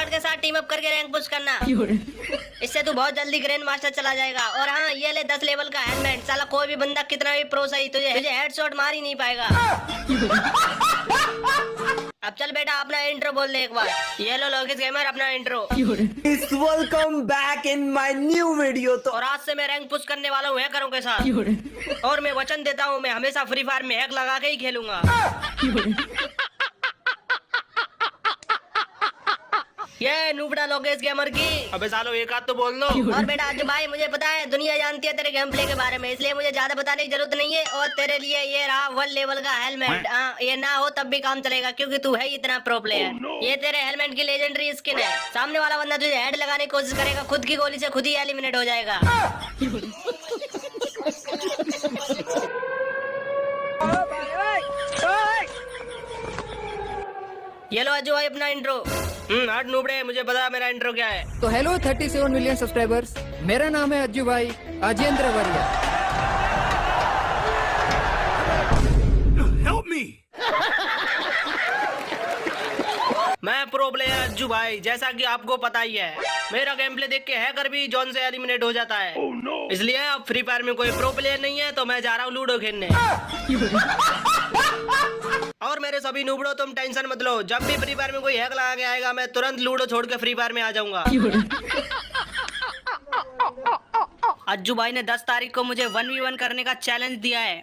Squad के साथ team up करके रैंक पुश करना। इससे तू बहुत जल्दी ग्रैंड मास्टर चला जाएगा। और हाँ, ये ले 10 लेवल का हेलमेट। साला कोई भी बंदा कितना भी प्रो सही तुझे हेडशॉट मार ही नहीं पाएगा। अब चल बेटा अपना इंट्रो बोल दे एक बार। ये लो लोकेश गेमर अपना intro. Welcome back in my new video. तो और आज से मैं रैंक पुश करने वाला हूँ हैकरों के साथ। और मैं वचन देता हूँ मैं हमेशा फ्री फायर में हैक लगा के ही खेलूंगा। ये नूबड़ा लोकेश गेमर की। अबे सालो एक आध तो बोल दो। और बेटा आज भाई मुझे पता है दुनिया जानती है तेरे गेम प्ले के बारे में, इसलिए मुझे ज्यादा बताने की जरूरत नहीं है। और तेरे लिए ये रहा 1 लेवल का हेलमेट। ये ना हो तब भी काम चलेगा क्योंकि तू है इतना प्रो प्लेयर। ये तेरे हेलमेट की लेजेंडरी स्किन है। सामने वाला बंदा तुझे हेड लगाने की कोशिश करेगा, खुद की गोली से खुद ही एलिमिनेट हो जाएगा। ये लो अजू भाई अपना इंट्रो। हट नूबड़े, मुझे पता मेरा इंट्रो क्या है। तो हेलो 37 मिलियन सब्सक्राइबर्स, मेरा नाम है अज्जू भाई अजेंद्र वरिया। Help me. मैं प्रो प्लेयर अज्जू भाई, जैसा कि आपको पता ही है। मेरा गेम प्ले देख के हैकर भी जॉन से एलिमिनेट हो जाता है। इसलिए अब फ्री फायर में कोई प्रो प्लेयर नहीं है तो मैं जा रहा हूँ लूडो खेलने। और मेरे सभी नूबड़ो तुम टेंशन मत लो, जब भी फ्री फायर में कोई हैक लगा के आएगा मैं तुरंत लूडो छोड़ के फ्री फायर में आ जाऊंगा। अज्जू भाई ने 10 तारीख को मुझे 1v1 करने का चैलेंज दिया है।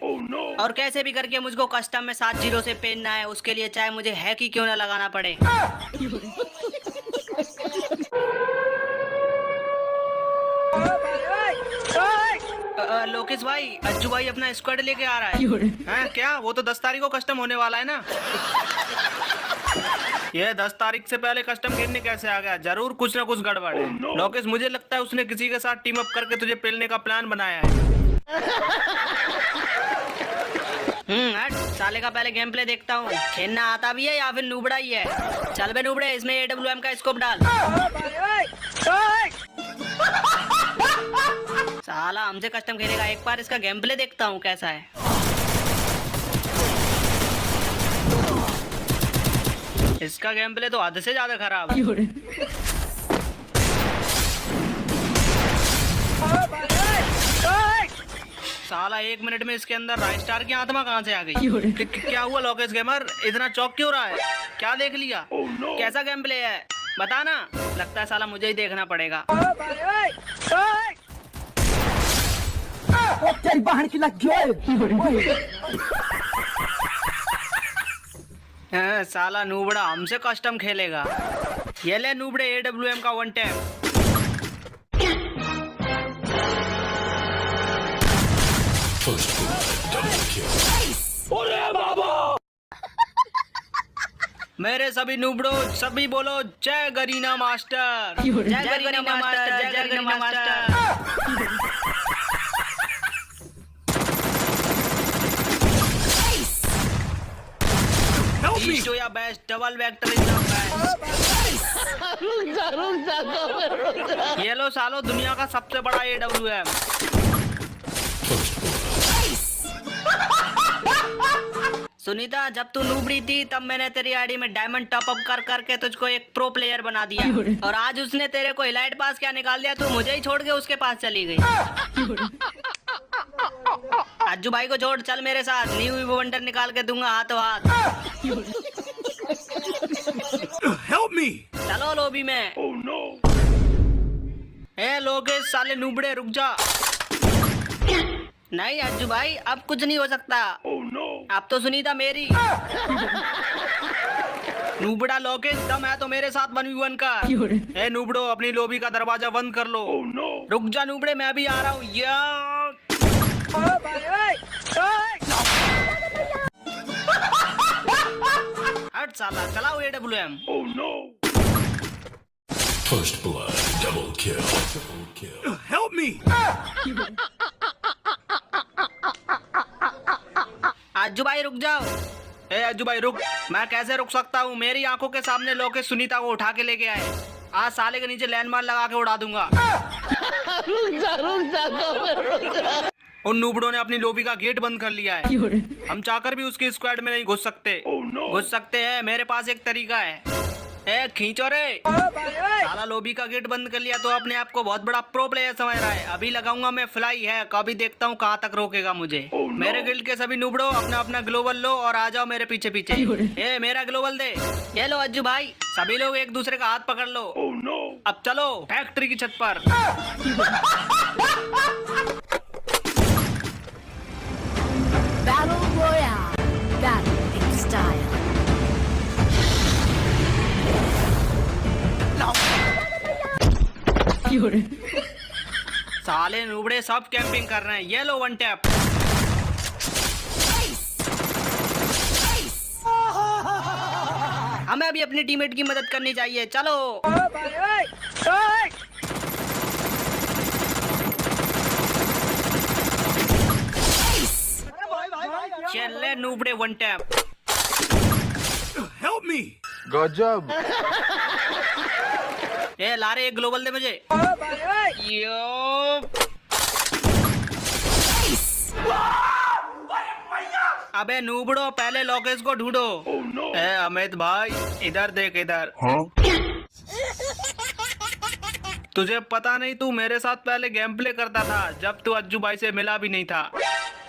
और कैसे भी करके मुझको कस्टम में 7 0 से पेनना है, उसके लिए चाहे मुझे हैक ही क्यों ना लगाना पड़े। लोकेश भाई, अज्जू भाई अपना स्क्वाड लेके आ रहा है। हैं क्या? वो तो 10 तारीख को कस्टम होने वाला है ना। ये 10 तारीख से पहले कस्टम खेलने कैसे आ गया? जरूर कुछ ना कुछ गड़बड़ है। लोकेश, मुझे लगता है उसने किसी के साथ टीम अप करके तुझे पेलने का प्लान बनाया है। हट साले का पहले गेम प्ले देखता हूँ, खेलना आता भी है या फिर नूबड़ा ही है। चल बे नूबड़े, इसमें AWM का स्कोप डाल। साला हमसे कस्टम खेलेगा, एक बार इसका गेम प्ले देखता हूँ कैसा है। इसका गेम प्ले तो हद से ज्यादा खराब है। साला 1 मिनट में इसके अंदर राइट स्टार की आत्मा कहाँ से आ गई? क्या हुआ लोकेश गेमर, इतना चौक क्यों रहा है? क्या देख लिया? कैसा गेम प्ले है बताना। लगता है साला मुझे ही देखना पड़ेगा। साला नूबड़ा हमसे कस्टम खेलेगा। ये ले नूबड़े AWM का 1 टैप। मेरे सभी नूबड़ो सभी बोलो जय गरीना मास्टर। जय गरीना मास्टर, जय गरीना मास्टर। या best double vector is the best. ये लो सालो दुनिया का सबसे बड़ा AWM। सुनीता, जब तू नूबड़ी थी तब मैंने तेरी आईडी में डायमंड टॉप अप कर करके तुझको एक प्रो प्लेयर बना दिया। और आज उसने तेरे को इलाइट पास क्या निकाल दिया, तू मुझे ही छोड़ के उसके पास चली गई। अज्जू भाई को छोड़, चल मेरे साथ, न्यू वंडर निकाल के दूंगा हाथों हाथ। Help me. चलो लॉबी में। ए लोकेश साले नूबड़े रुक जा। नहीं अज्जू भाई, अब कुछ नहीं हो सकता। अब तो सुनीता मेरी। नूबड़ा लोकेश, दम है तो मेरे साथ 1v1 का। ए नूबड़ो, अपनी लॉबी का दरवाजा बंद कर लो। रुक जा नूबड़े, मैं भी आ रहा हूँ। हट साला, चलाओ AWM। First blood, double kill. Help me. Ajju भाई रुक जाओ। ए अज्जू भाई रुक। मैं कैसे रुक सकता हूँ? मेरी आंखों के सामने लोकेश सुनीता को उठा के लेके आए। आज साले के नीचे लैंडमार्क लगा के उड़ा दूंगा। उन नूबड़ों ने अपनी लॉबी का गेट बंद कर लिया है। हम चाहकर भी उसकी स्क्वाड में नहीं घुस सकते। घुस सकते हैं, मेरे पास एक तरीका है। ए खींचो रे। साला लोबी का गेट बंद कर लिया तो अपने आप को बहुत बड़ा प्रो प्लेयर समझ रहा है। अभी लगाऊंगा मैं फ्लाई है, कभी देखता हूँ कहाँ तक रोकेगा मुझे। मेरे गिल्ड के सभी नुबड़ो अपना अपना ग्लोबल लो और आ जाओ मेरे पीछे पीछे। ए मेरा ग्लोबल दे। ये लो अज्जू भाई। सभी लोग एक दूसरे का हाथ पकड़ लो। अब चलो फैक्ट्री की छत पर। Battle Royale. Battle in style. साले नुबड़े सब कैंपिंग कर रहे हैं। ये लो वन टैप। हमें अभी अपनी टीममेट की मदद करनी चाहिए। चलो चले नुबड़े वन टैप। Help me! गजब। ए लारे एक ग्लोबल दे मुझे। यो अबे नूबड़ो पहले लोकेश को ढूंढो। ए अमित भाई इधर देख इधर। तुझे पता नहीं तू मेरे साथ पहले गेम प्ले करता था जब तू अज्जू भाई से मिला भी नहीं था।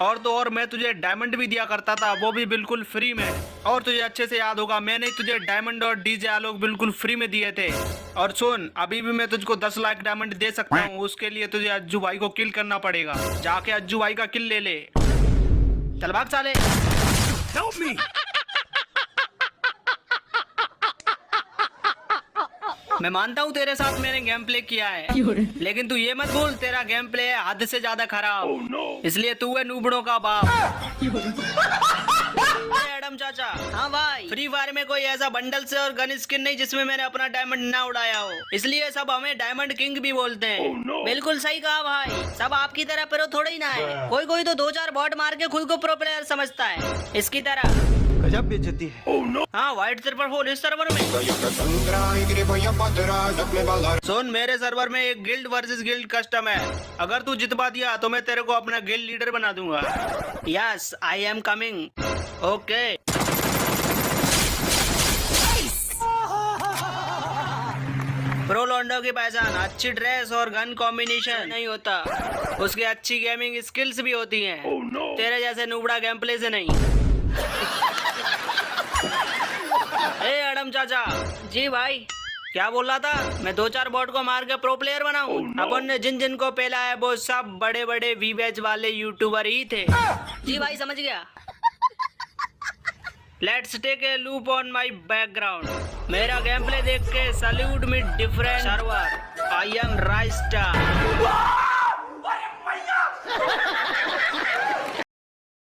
और तो और मैं तुझे डायमंड भी दिया करता था, वो भी बिल्कुल फ्री में। और तुझे अच्छे से याद होगा मैंने तुझे डायमंड और डीजे आलोक बिल्कुल फ्री में दिए थे। और सुन अभी भी मैं तुझको 10 लाख डायमंड दे सकता हूँ। उसके लिए तुझे अज्जू भाई को किल करना पड़ेगा। जाके अज्जू भाई का किल ले ले। चल भाग साले। Help me! मैं मानता हूँ तेरे साथ मैंने गेम प्ले किया है, लेकिन तू ये मत भूल तेरा गेम प्ले है हद से ज्यादा खराब। इसलिए तू है नूबड़ों का बाप। एडम चाचा। हाँ भाई। फ्री फायर में कोई ऐसा बंडल से और गन स्किन नहीं जिसमें मैंने अपना डायमंड ना उड़ाया हो, इसलिए सब हमें डायमंड किंग भी बोलते हैं। बिल्कुल सही कहा भाई। सब आपकी तरह प्रो थोड़ी ना है। कोई कोई तो 2-4 बॉट मार के खुद को प्रो प्लेयर समझता है। इसकी तरह गजब बेइज्जती है। हाँ व्हाइट सर्वर हो इस सर्वर में। सुन मेरे सर्वर में एक गिल्ड वर्सेस गिल्ड कस्टम है। अगर तू जितवा दिया तो मैं तेरे को अपना गिल्ड लीडर बना दूंगा। Yes I am coming. Okay प्रो लॉन्डो की पहचान अच्छी ड्रेस और गन कॉम्बिनेशन नहीं होता, उसकी अच्छी गेमिंग स्किल्स भी होती हैं। तेरे जैसे नूबड़ा गेम प्ले से नहीं। ए एडम चाचा। जी भाई। क्या बोल रहा था? मैं 2-4 बॉट को मार के प्रो प्लेयर बनाऊं? अपन ने जिन जिन को पेला है वो सब बड़े बड़े वीवेज वाले यूट्यूबर ही थे। जी भाई समझ गया। Let's take a loop on my background. मेरा गेम प्ले देख के salute me different server. I am Raistar.